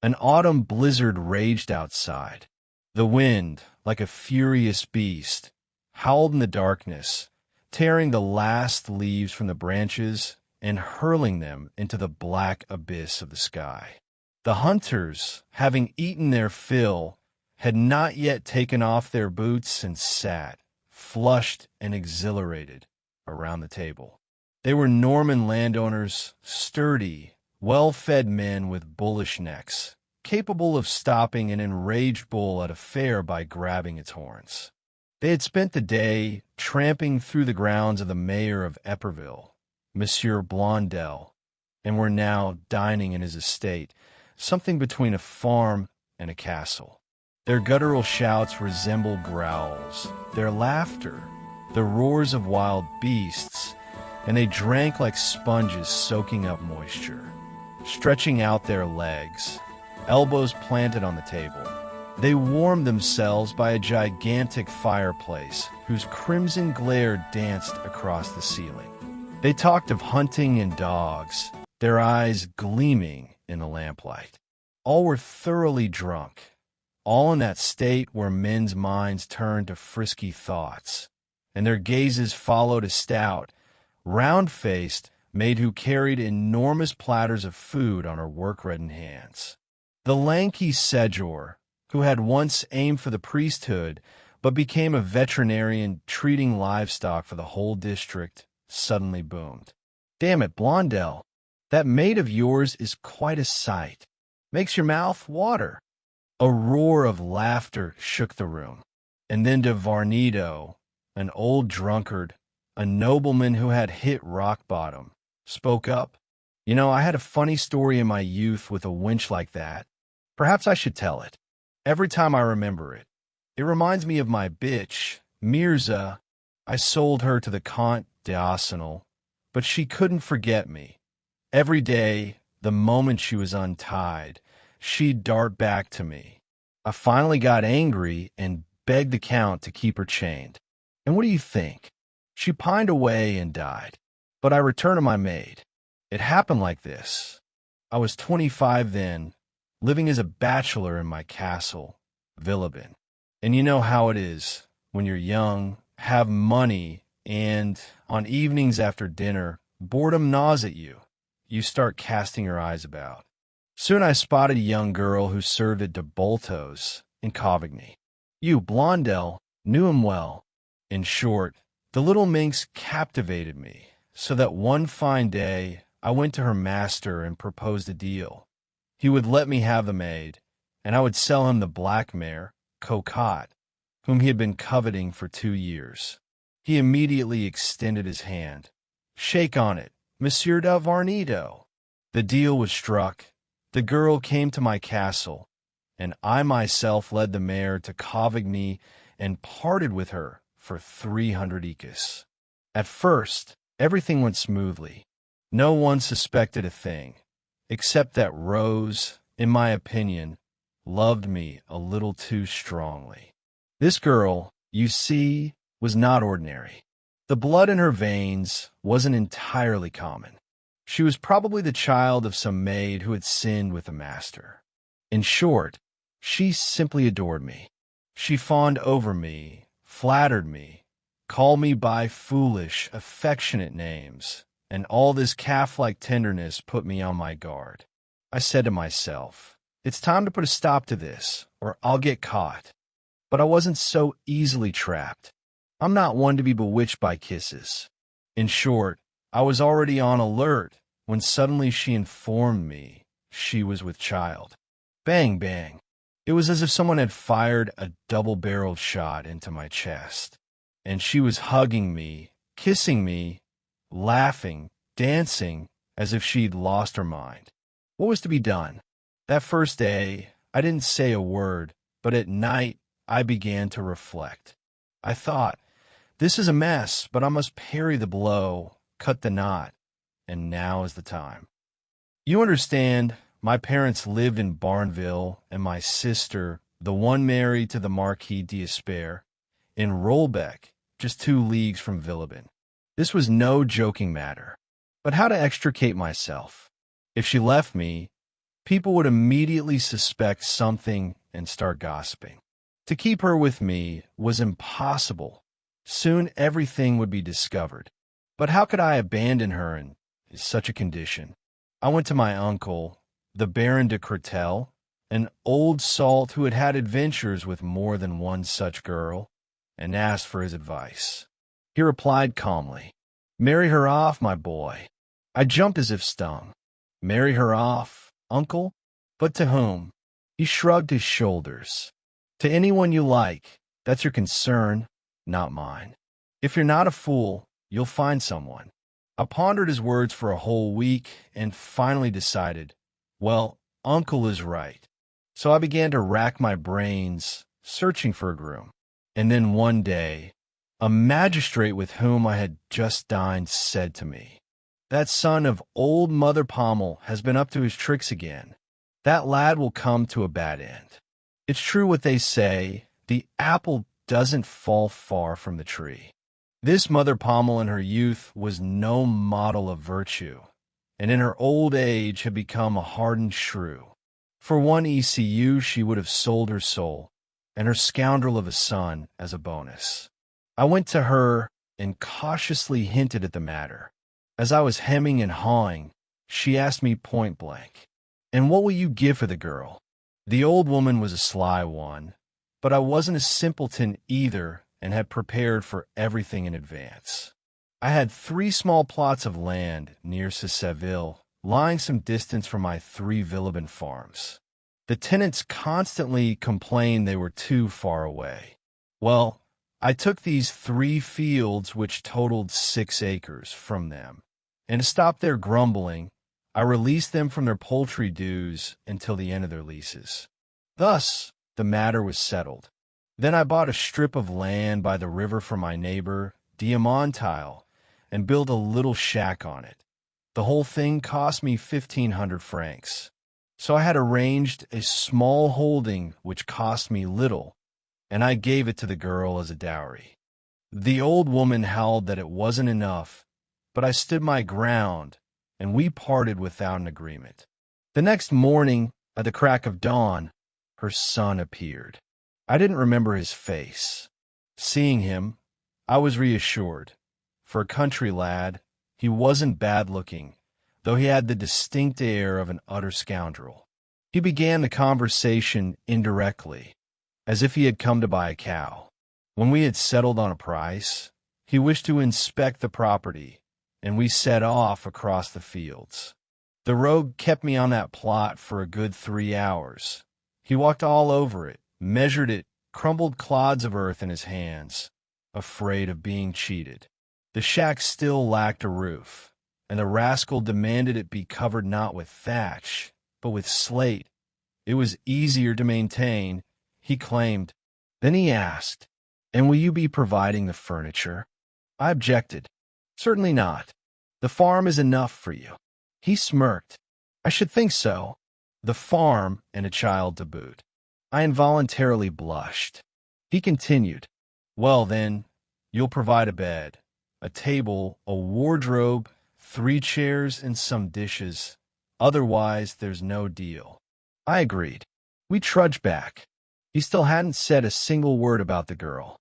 An autumn blizzard raged outside. The wind, like a furious beast, howled in the darkness, tearing the last leaves from the branches and hurling them into the black abyss of the sky. The hunters, having eaten their fill, had not yet taken off their boots and sat, flushed and exhilarated, around the table. They were Norman landowners, sturdy, well-fed men with bullish necks, capable of stopping an enraged bull at a fair by grabbing its horns. They had spent the day tramping through the grounds of the mayor of Epperville, Monsieur Blondel, and were now dining in his estate, something between a farm and a castle. Their guttural shouts resembled growls, their laughter, the roars of wild beasts, and they drank like sponges soaking up moisture, stretching out their legs, elbows planted on the table. They warmed themselves by a gigantic fireplace whose crimson glare danced across the ceiling. They talked of hunting and dogs, their eyes gleaming in the lamplight. All were thoroughly drunk, all in that state where men's minds turn to frisky thoughts, and their gazes followed a stout, round-faced maid who carried enormous platters of food on her work-reddened hands. The lanky Sedgor, who had once aimed for the priesthood but became a veterinarian treating livestock for the whole district, suddenly boomed. "Damn it, Blondel, that maid of yours is quite a sight. Makes your mouth water." A roar of laughter shook the room, and then de Varneto, an old drunkard, a nobleman who had hit rock bottom, spoke up. "You know, I had a funny story in my youth with a wench like that. Perhaps I should tell it. Every time I remember it, it reminds me of my bitch, Mirza. I sold her to the Comte d'Arsenal, but she couldn't forget me. Every day, the moment she was untied, she'd dart back to me. I finally got angry and begged the Count to keep her chained. And what do you think? She pined away and died. But I returned to my maid. It happened like this. I was 25 then, living as a bachelor in my castle, Villeben. And you know how it is when you're young, have money, and on evenings after dinner, boredom gnaws at you. You start casting your eyes about. Soon I spotted a young girl who served at de Bolto's in Covigny. You, Blondel, knew him well. In short, the little minx captivated me, so that one fine day I went to her master and proposed a deal. He would let me have the maid, and I would sell him the black mare, Cocotte, whom he had been coveting for 2 years. He immediately extended his hand. "Shake on it, Monsieur de Varneto." The deal was struck. The girl came to my castle, and I myself led the mare to Covigny and parted with her for 300 écus. At first, everything went smoothly. No one suspected a thing, except that Rose, in my opinion, loved me a little too strongly. This girl, you see, was not ordinary. The blood in her veins wasn't entirely common. She was probably the child of some maid who had sinned with the master. In short, she simply adored me. She fawned over me, flattered me, called me by foolish, affectionate names, and all this calf-like tenderness put me on my guard. I said to myself, it's time to put a stop to this, or I'll get caught. But I wasn't so easily trapped. I'm not one to be bewitched by kisses. In short, I was already on alert when suddenly she informed me she was with child. Bang, bang. It was as if someone had fired a double-barreled shot into my chest. And she was hugging me, kissing me, laughing, dancing, as if she'd lost her mind. What was to be done? That first day, I didn't say a word, but at night, I began to reflect. I thought, this is a mess, but I must parry the blow, cut the knot, and now is the time. You understand, my parents lived in Barneville, and my sister, the one married to the Marquis d'Espère, in Rolbec, just 2 leagues from Villeben. This was no joking matter. But how to extricate myself? If she left me, People would immediately suspect something and start gossiping. To keep her with me was impossible. Soon everything would be discovered. But how could I abandon her in such a condition? I went to my uncle, the Baron de Cretel, an old salt who had had adventures with more than one such girl, and asked for his advice. He replied calmly, "Marry her off, my boy." I jumped as if stung. Marry her off, uncle? But to whom? He shrugged his shoulders. To anyone you like. That's your concern, not mine. If you're not a fool, you'll find someone. I pondered his words for a whole week and finally decided, well, uncle is right. So I began to rack my brains, searching for a groom. And then one day, a magistrate with whom I had just dined said to me, "That son of old Mother Pommel has been up to his tricks again. That lad will come to a bad end." It's true what they say, the apple doesn't fall far from the tree. This Mother Pommel in her youth was no model of virtue, and in her old age had become a hardened shrew. For one ECU she would have sold her soul, and her scoundrel of a son as a bonus. I went to her and cautiously hinted at the matter. As I was hemming and hawing, she asked me point blank, "And what will you give for the girl?" The old woman was a sly one, but I wasn't a simpleton either and had prepared for everything in advance. I had 3 small plots of land near Seville, lying some distance from my 3 Villeben farms. The tenants constantly complained they were too far away. Well, I took these 3 fields, which totaled 6 acres, from them, and to stop their grumbling, I released them from their poultry dues until the end of their leases. Thus, the matter was settled. Then I bought a strip of land by the river from my neighbor, Diamantile, and built a little shack on it. The whole thing cost me 1,500 francs. So I had arranged a small holding which cost me little, and I gave it to the girl as a dowry. The old woman howled that it wasn't enough, but I stood my ground, and we parted without an agreement. The next morning, at the crack of dawn, her son appeared. I didn't remember his face. Seeing him, I was reassured. For a country lad, he wasn't bad-looking, though he had the distinct air of an utter scoundrel. He began the conversation indirectly, as if he had come to buy a cow. When we had settled on a price, he wished to inspect the property, and we set off across the fields. The rogue kept me on that plot for a good 3 hours. He walked all over it, measured it, crumbled clods of earth in his hands, afraid of being cheated. The shack still lacked a roof, and the rascal demanded it be covered not with thatch, but with slate. It was easier to maintain, he claimed. Then he asked, "And will you be providing the furniture?" I objected. "Certainly not. The farm is enough for you." He smirked. "I should think so. The farm and a child to boot." I involuntarily blushed. He continued, "Well then, you'll provide a bed, a table, a wardrobe, 3 chairs, and some dishes. Otherwise, there's no deal." I agreed. We trudged back. He still hadn't said a single word about the girl.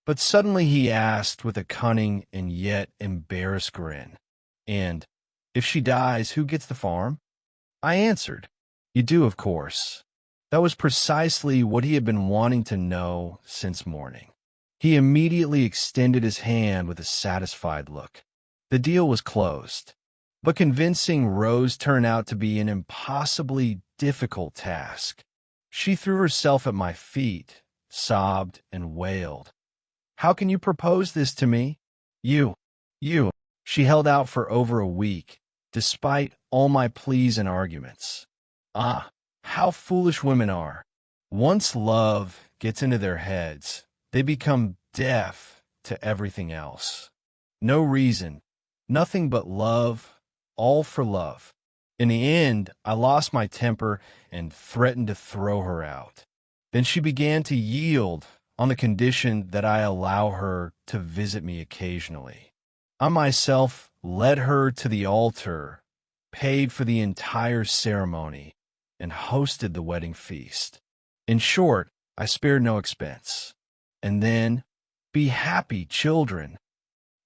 But suddenly he asked with a cunning and yet embarrassed grin, "And if she dies, who gets the farm?" I answered, "You do, of course." That was precisely what he had been wanting to know since morning. He immediately extended his hand with a satisfied look. The deal was closed. But convincing Rose turned out to be an impossibly difficult task. She threw herself at my feet, sobbed, and wailed. "How can you propose this to me? You. She held out for over a week, despite all my pleas and arguments. Ah, how foolish women are. Once love gets into their heads, they become deaf to everything else. No reason, nothing but love, all for love. In the end, I lost my temper and threatened to throw her out. Then she began to yield on the condition that I allow her to visit me occasionally. I myself led her to the altar, paid for the entire ceremony, and hosted the wedding feast. In short, I spared no expense. And then, be happy, children.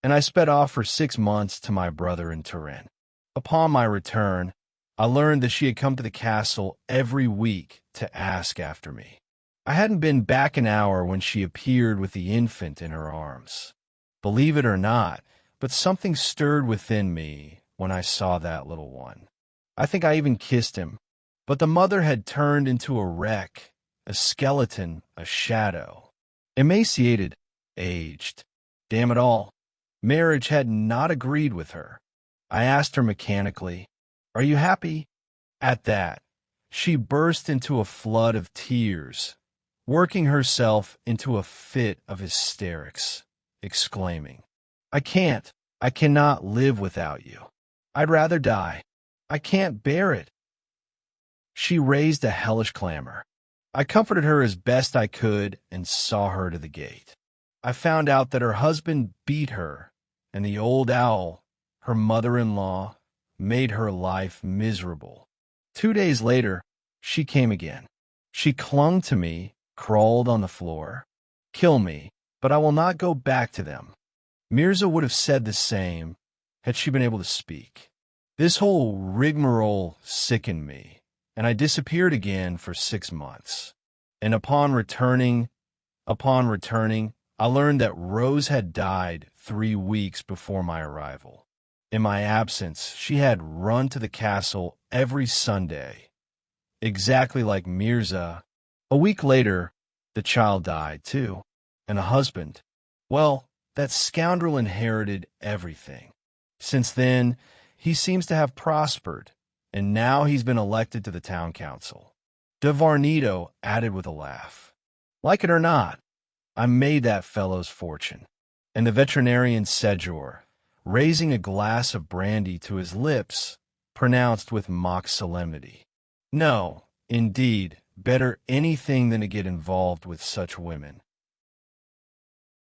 And I sped off for 6 months to my brother in Turin. Upon my return, I learned that she had come to the castle every week to ask after me. I hadn't been back an hour when she appeared with the infant in her arms. Believe it or not, but something stirred within me when I saw that little one. I think I even kissed him, but the mother had turned into a wreck, a skeleton, a shadow. Emaciated, aged. Damn it all. Marriage had not agreed with her. I asked her mechanically, "Are you happy?" At that, she burst into a flood of tears, working herself into a fit of hysterics, exclaiming, I cannot live without you. I'd rather die. I can't bear it." She raised a hellish clamor. I comforted her as best I could and saw her to the gate. I found out that her husband beat her, and the old owl, her mother-in-law, made her life miserable. 2 days later, she came again. She clung to me, crawled on the floor. "Kill me, but I will not go back to them." Mirza would have said the same had she been able to speak. This whole rigmarole sickened me, and I disappeared again for 6 months. And upon returning, I learned that Rose had died 3 weeks before my arrival. In my absence, she had run to the castle every Sunday, exactly like Mirza. A week later, the child died too, and the husband, well, that scoundrel inherited everything. Since then, he seems to have prospered, and now he's been elected to the town council. De Varneto added with a laugh, "Like it or not, I made that fellow's fortune." And the veterinarian Sedgor, raising a glass of brandy to his lips, pronounced with mock solemnity, "No, indeed, better anything than to get involved with such women."